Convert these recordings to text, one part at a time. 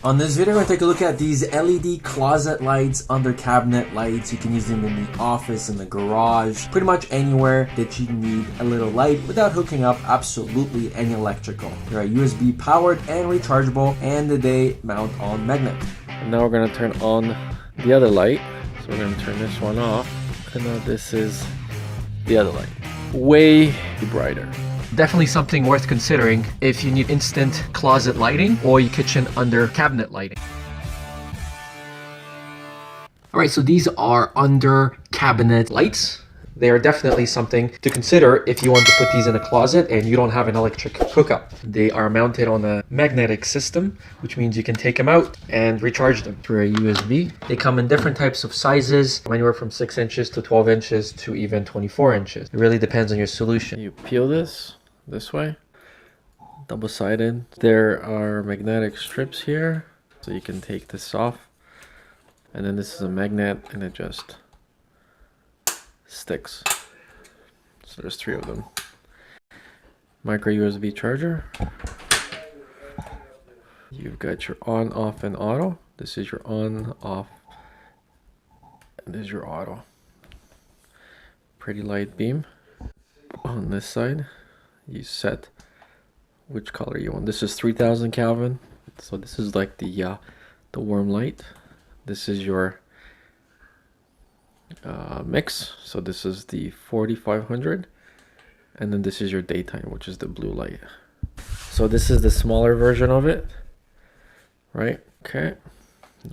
On this video, we're going to take a look at these LED closet lights, under cabinet lights. You can use them in the office, in the garage, pretty much anywhere that you need a little light without hooking up absolutely any electrical. They're USB powered and rechargeable, and they mount on magnet. And now we're going to turn on the other light. So we're going to turn this one off. And now this is the other light. Way brighter. Definitely something worth considering if you need instant closet lighting or your kitchen under cabinet lighting. Alright, so these are under cabinet lights. They are definitely something to consider if you want to put these in a closet and you don't have an electric hookup. They are mounted on a magnetic system, which means you can take them out and recharge them through a USB. They come in different types of sizes, anywhere from 6 inches to 12 inches to even 24 inches. It really depends on your solution. You peel this way, double-sided. There are magnetic strips here, so you can take this off. And then this is a magnet, and it just sticks. So there's 3 of them. Micro USB charger. You've got your on, off, and auto. This is your on, off, and this is your auto. Pretty light beam. On this side, you set which color you want. This is 3000 Kelvin, so this is like the warm light. This is your mix, so this is the 4500, and then this is your daytime, which is the blue light. So this is the smaller version of it, right? Okay,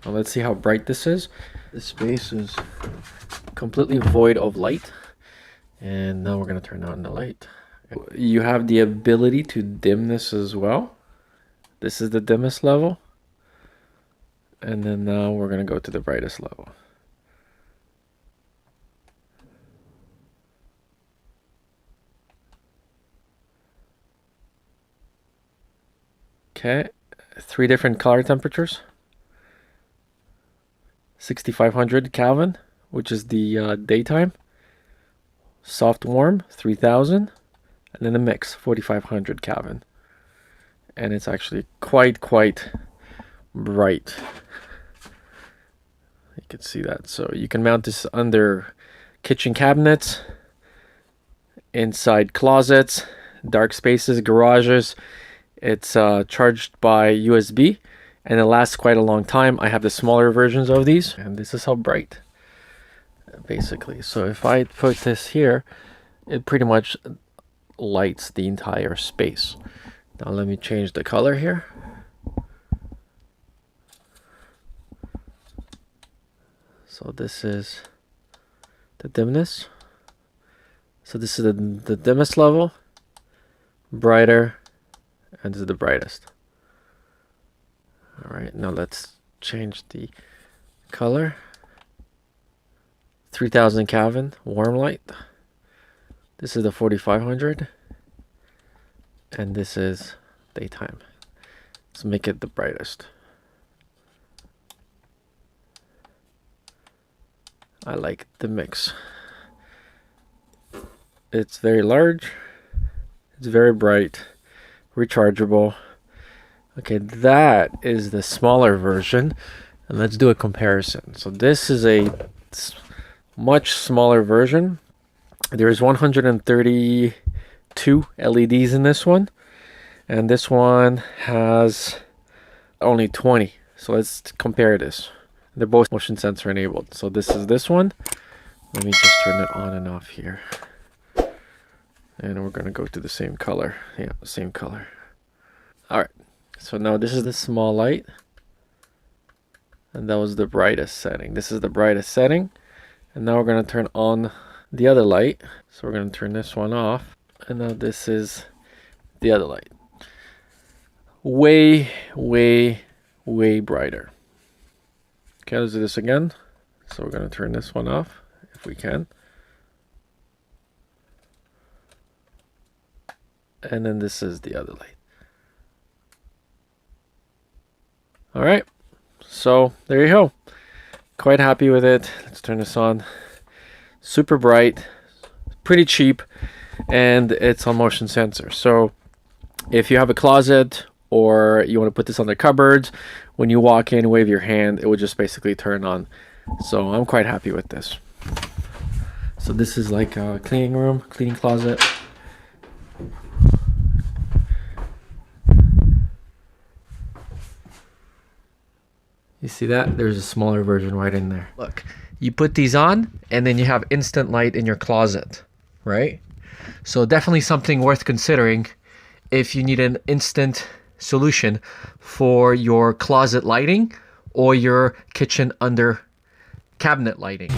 now let's see how bright this is. This space is completely void of light, and now we're going to turn on the light. You have the ability to dim this as well. This is the dimmest level, and then now we're going to go to the brightest level. Okay, 3 different color temperatures. 6500 Kelvin, which is the daytime. Soft warm, 3000. And then the mix, 4500 Kelvin. And it's actually quite bright. You can see that. So you can mount this under kitchen cabinets, inside closets, dark spaces, garages. It's charged by USB, and it lasts quite a long time. I have the smaller versions of these, and this is how bright, basically. So if I put this here, it pretty much lights the entire space. Now let me change the color here. So this is the dimness. So this is the dimmest level, brighter, and this is the brightest. All right, now let's change the color. 3000 Kelvin, warm light. This is the 4500, and this is daytime. Let's make it the brightest. I like the mix. It's very large, it's very bright, rechargeable. Okay, that is the smaller version, and let's do a comparison. So this is a much smaller version. There's 132 LEDs in this one, and this one has only 20. So let's compare this. They're both motion sensor enabled. So this is this one. Let me just turn it on and off here. And we're going to go to the same color. Yeah, same color. Alright, so now this is the small light. And that was the brightest setting. This is the brightest setting. And now we're going to turn on the other light. So we're going to turn this one off. And now this is the other light. Way brighter. Okay, let's do this again. So we're going to turn this one off if we can. And then this is the other light. All right, so there you go. Quite happy with it. Let's turn this on. Super bright, pretty cheap, and it's on motion sensor. So if you have a closet or you want to put this on the cupboards. When you walk in, wave your hand, it would just basically turn on. So I'm quite happy with this. So this is like a cleaning room, cleaning closet. You see that? There's a smaller version right in there. Look, you put these on and then you have instant light in your closet, right? So definitely something worth considering if you need an instant solution for your closet lighting or your kitchen under cabinet lighting.